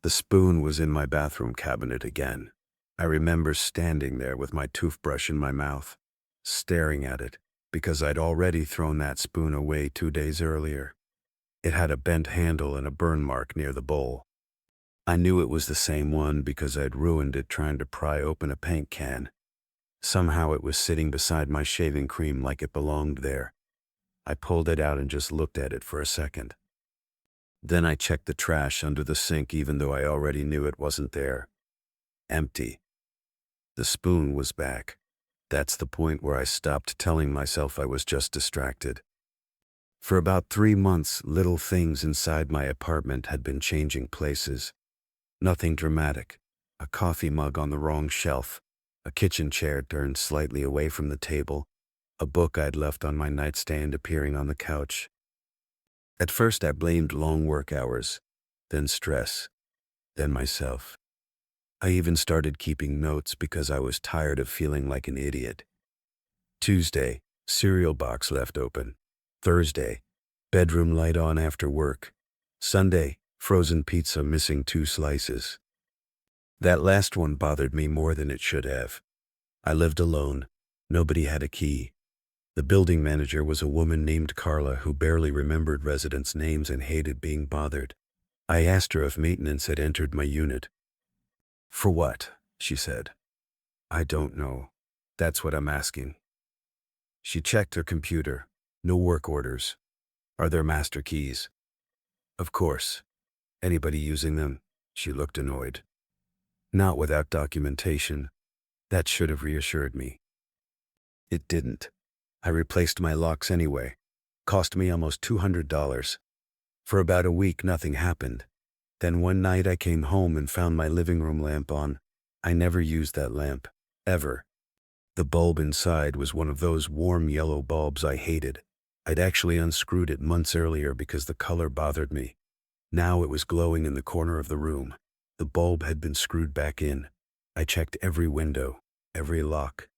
The spoon was in my bathroom cabinet again. I remember standing there with my toothbrush in my mouth, staring at it, because I'd already thrown that spoon away 2 days earlier. It had a bent handle and a burn mark near the bowl. I knew it was the same one because I'd ruined it trying to pry open a paint can. Somehow it was sitting beside my shaving cream like it belonged there. I pulled it out and just looked at it for a second. Then I checked the trash under the sink even though I already knew it wasn't there. Empty. The spoon was back. That's the point where I stopped telling myself I was just distracted. For about 3 months, little things inside my apartment had been changing places. Nothing dramatic. A coffee mug on the wrong shelf, a kitchen chair turned slightly away from the table, a book I'd left on my nightstand appearing on the couch. At first I blamed long work hours, then stress, then myself. I even started keeping notes because I was tired of feeling like an idiot. Tuesday, cereal box left open. Thursday, bedroom light on after work. Sunday, frozen pizza missing 2 slices. That last one bothered me more than it should have. I lived alone. Nobody had a key. The building manager was a woman named Carla who barely remembered residents' names and hated being bothered. I asked her if maintenance had entered my unit. "For what?" she said. "I don't know. That's what I'm asking." She checked her computer. No work orders. "Are there master keys?" "Of course. Anybody using them?" She looked annoyed. "Not without documentation." That should have reassured me. It didn't. I replaced my locks anyway. Cost me almost $200. For about a week, nothing happened. Then one night I came home and found my living room lamp on. I never used that lamp. Ever. The bulb inside was one of those warm yellow bulbs I hated. I'd actually unscrewed it months earlier because the color bothered me. Now it was glowing in the corner of the room. The bulb had been screwed back in. I checked every window, every lock.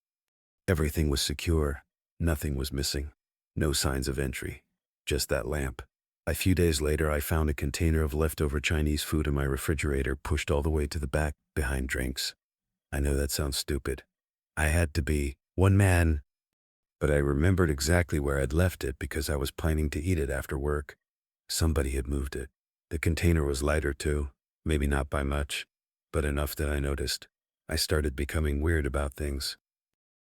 Everything was secure. Nothing was missing. No signs of entry. Just that lamp. A few days later, I found a container of leftover Chinese food in my refrigerator pushed all the way to the back, behind drinks. I know that sounds stupid. I had to be one man. But I remembered exactly where I'd left it because I was planning to eat it after work. Somebody had moved it. The container was lighter too. Maybe not by much, but enough that I noticed. I started becoming weird about things.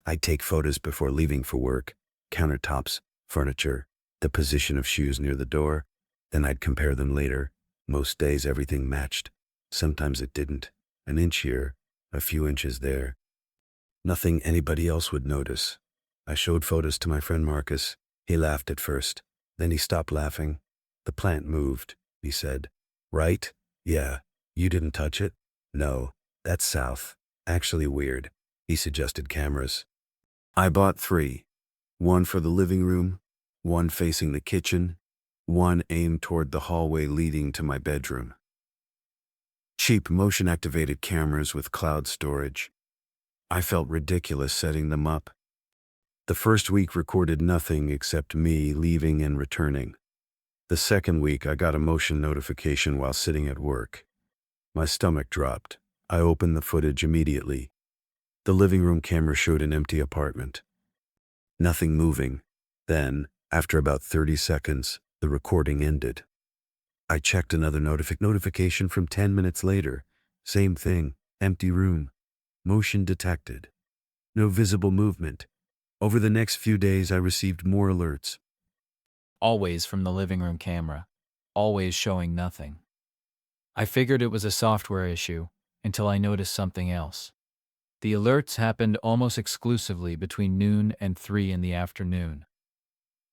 I'd take photos before leaving for work, countertops, furniture, the position of shoes near the door. Then I'd compare them later. Most days everything matched. Sometimes it didn't. An inch here, a few inches there. Nothing anybody else would notice. I showed photos to my friend Marcus. He laughed at first. Then he stopped laughing. "The plant moved," he said. "Right? Yeah. You didn't touch it?" "No. That's south. Actually weird." He suggested cameras. I bought 3. One for the living room, one facing the kitchen, one aimed toward the hallway leading to my bedroom. Cheap motion-activated cameras with cloud storage. I felt ridiculous setting them up. The first week recorded nothing except me leaving and returning. The second week I got a motion notification while sitting at work. My stomach dropped. I opened the footage immediately. The living room camera showed an empty apartment. Nothing moving. Then, after about 30 seconds, the recording ended. I checked another notification from 10 minutes later. Same thing. Empty room. Motion detected. No visible movement. Over the next few days, I received more alerts. Always from the living room camera, always showing nothing. I figured it was a software issue until I noticed something else. The alerts happened almost exclusively between noon and 3 in the afternoon.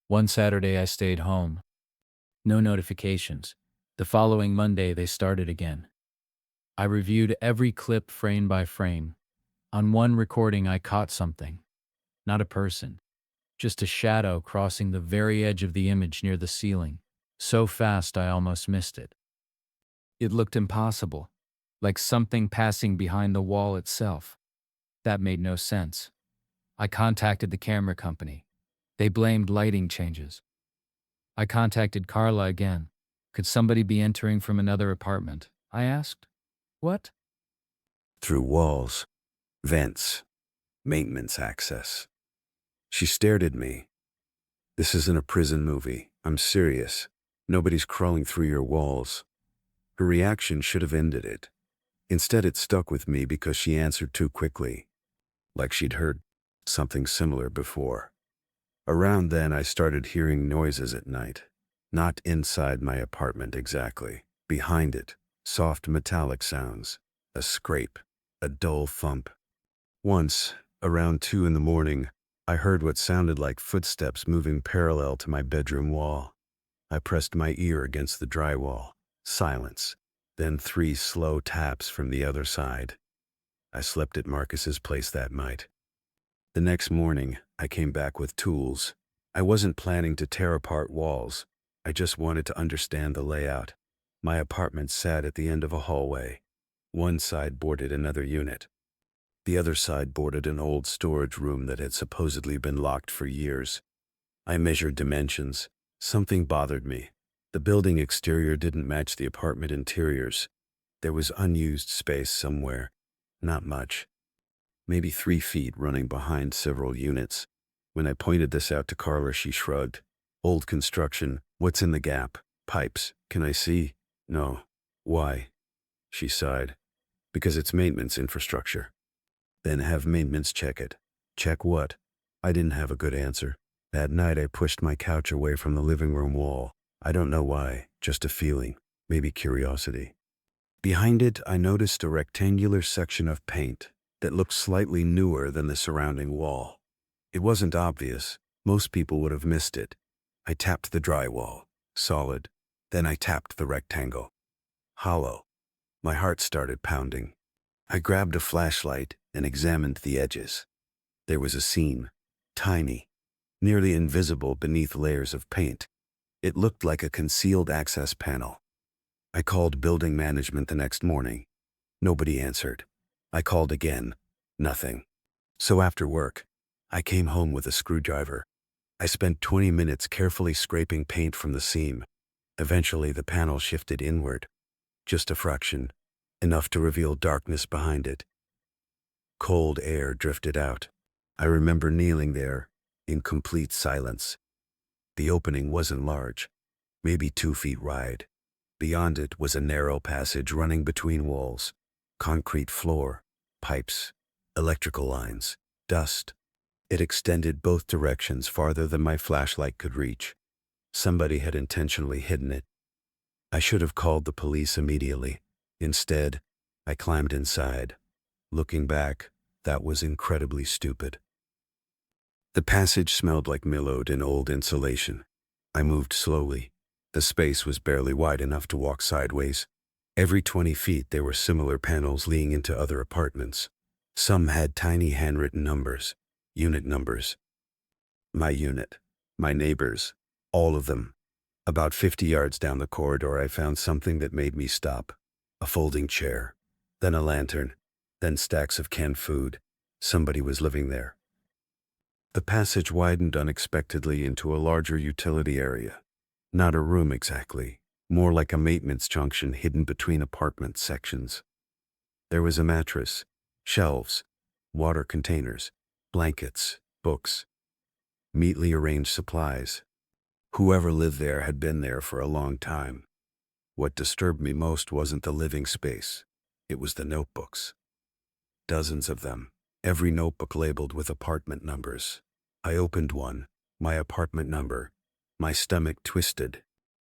One Saturday I stayed home. No notifications. The following Monday they started again. I reviewed every clip frame by frame. On one recording I caught something. Not a person. Just a shadow crossing the very edge of the image near the ceiling. So fast I almost missed it. It looked impossible, like something passing behind the wall itself. That made no sense. I contacted the camera company. They blamed lighting changes. I contacted Carla again. Could somebody be entering from another apartment? I asked. What? Through walls, vents, maintenance access. She stared at me. This isn't a prison movie. I'm serious. Nobody's crawling through your walls. Her reaction should have ended it. Instead, it stuck with me because she answered too quickly, like she'd heard something similar before. Around then, I started hearing noises at night. Not inside my apartment exactly. Behind it, soft metallic sounds. A scrape, a dull thump. Once, around 2 in the morning, I heard what sounded like footsteps moving parallel to my bedroom wall. I pressed my ear against the drywall. Silence. Then 3 slow taps from the other side. I slept at Marcus's place that night. The next morning, I came back with tools. I wasn't planning to tear apart walls. I just wanted to understand the layout. My apartment sat at the end of a hallway. One side boarded another unit. The other side boarded an old storage room that had supposedly been locked for years. I measured dimensions. Something bothered me. The building exterior didn't match the apartment interiors. There was unused space somewhere. Not much. Maybe 3 feet running behind several units. When I pointed this out to Carla, she shrugged. Old construction. What's in the gap? Pipes. Can I see? No. Why? She sighed. Because it's maintenance infrastructure. Then have maintenance check it. Check what? I didn't have a good answer. That night I pushed my couch away from the living room wall. I don't know why, just a feeling, maybe curiosity. Behind it, I noticed a rectangular section of paint that looked slightly newer than the surrounding wall. It wasn't obvious. Most people would have missed it. I tapped the drywall. Solid. Then I tapped the rectangle. Hollow. My heart started pounding. I grabbed a flashlight and examined the edges. There was a seam. Tiny. Nearly invisible beneath layers of paint. It looked like a concealed access panel. I called building management the next morning. Nobody answered. I called again. Nothing. So after work, I came home with a screwdriver. I spent 20 minutes carefully scraping paint from the seam. Eventually, the panel shifted inward. Just a fraction. Enough to reveal darkness behind it. Cold air drifted out. I remember kneeling there, in complete silence. The opening wasn't large, maybe 2 feet wide. Beyond it was a narrow passage running between walls. Concrete floor, pipes, electrical lines, dust. It extended both directions farther than my flashlight could reach. Somebody had intentionally hidden it. I should have called the police immediately. Instead, I climbed inside. Looking back, that was incredibly stupid. The passage smelled like millowed and old insulation. I moved slowly. The space was barely wide enough to walk sideways. Every 20 feet there were similar panels leading into other apartments. Some had tiny handwritten numbers, unit numbers. My unit, my neighbors, all of them. About 50 yards down the corridor I found something that made me stop. A folding chair, then a lantern, then stacks of canned food. Somebody was living there. The passage widened unexpectedly into a larger utility area. Not a room exactly, more like a maintenance junction hidden between apartment sections. There was a mattress, shelves, water containers, blankets, books, neatly arranged supplies. Whoever lived there had been there for a long time. What disturbed me most wasn't the living space. It was the notebooks. Dozens of them, every notebook labeled with apartment numbers. I opened one, my apartment number. My stomach twisted.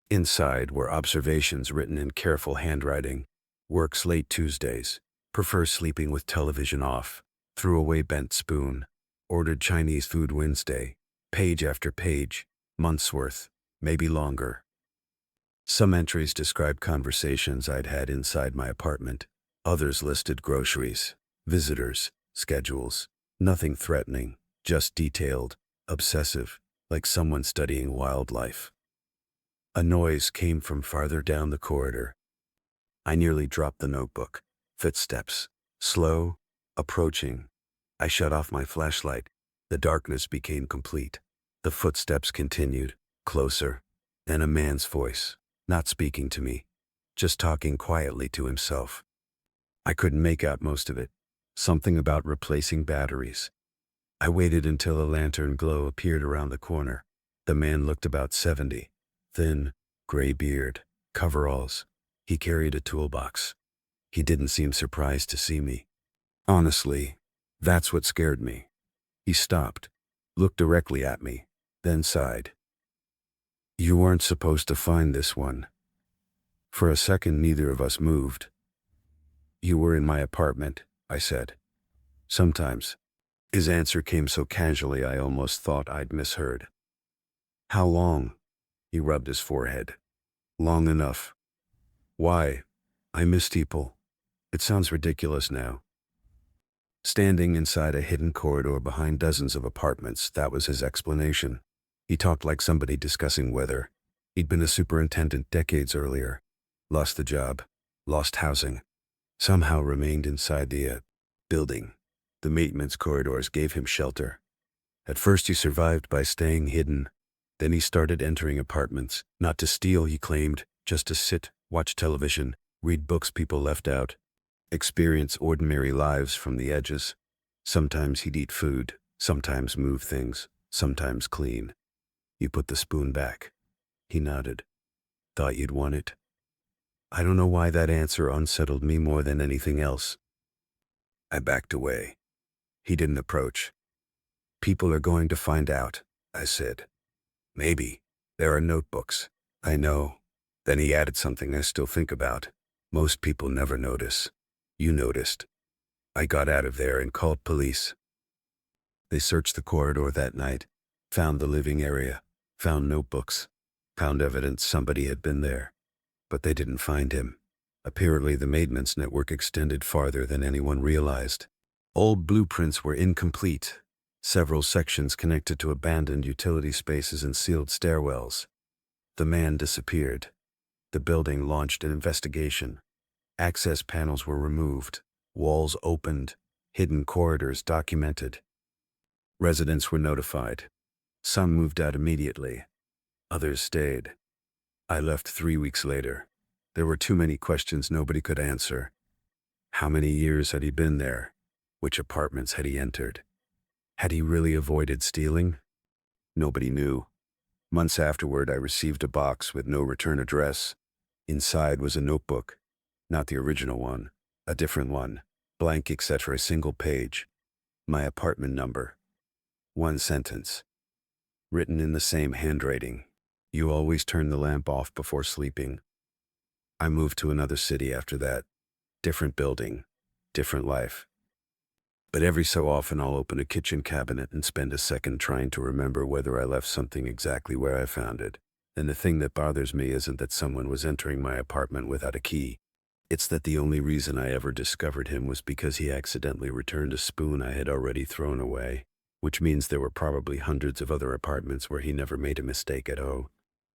Inside were observations written in careful handwriting. Works late Tuesdays. Prefer sleeping with television off. Threw away bent spoon. Ordered Chinese food Wednesday. Page after page. Months worth. Maybe longer. Some entries described conversations I'd had inside my apartment. Others listed groceries, visitors, schedules. Nothing threatening, just detailed, obsessive, like someone studying wildlife. A noise came from farther down the corridor. I nearly dropped the notebook. Footsteps. Slow. Approaching. I shut off my flashlight. The darkness became complete. The footsteps continued. Closer. Then a man's voice. Not speaking to me. Just talking quietly to himself. I couldn't make out most of it. Something about replacing batteries. I waited until a lantern glow appeared around the corner. The man looked about 70. Thin, gray beard, coveralls. He carried a toolbox. He didn't seem surprised to see me. Honestly, that's what scared me. He stopped, looked directly at me, then sighed. You weren't supposed to find this one. For a second, neither of us moved. You were in my apartment, I said. Sometimes. His answer came so casually I almost thought I'd misheard. How long? He rubbed his forehead. Long enough. Why? I miss people. It sounds ridiculous now. Standing inside a hidden corridor behind dozens of apartments, that was his explanation. He talked like somebody discussing weather. He'd been a superintendent decades earlier. Lost the job. Lost housing. Somehow remained inside the building. The maintenance corridors gave him shelter. At first he survived by staying hidden. Then he started entering apartments, not to steal, he claimed, just to sit, watch television, read books people left out, experience ordinary lives from the edges. Sometimes he'd eat food, sometimes move things, sometimes clean. You put the spoon back. He nodded. Thought you'd want it? I don't know why that answer unsettled me more than anything else. I backed away. He didn't approach. People are going to find out, I said. Maybe. There are notebooks. I know. Then he added something I still think about. Most people never notice. You noticed. I got out of there and called police. They searched the corridor that night, found the living area, found notebooks, found evidence somebody had been there. But they didn't find him. Apparently the maintenance network extended farther than anyone realized. Old blueprints were incomplete. Several sections connected to abandoned utility spaces and sealed stairwells. The man disappeared. The building launched an investigation. Access panels were removed, walls opened, hidden corridors documented. Residents were notified. Some moved out immediately. Others stayed. I left 3 weeks later. There were too many questions nobody could answer. How many years had he been there? Which apartments had he entered? Had he really avoided stealing? Nobody knew. Months afterward, I received a box with no return address. Inside was a notebook. Not the original one. A different one. Blank except for a single page. My apartment number. One sentence. Written in the same handwriting. You always turn the lamp off before sleeping. I moved to another city after that. Different building. Different life. But every so often I'll open a kitchen cabinet and spend a second trying to remember whether I left something exactly where I found it. And the thing that bothers me isn't that someone was entering my apartment without a key. It's that the only reason I ever discovered him was because he accidentally returned a spoon I had already thrown away, which means there were probably hundreds of other apartments where he never made a mistake at all.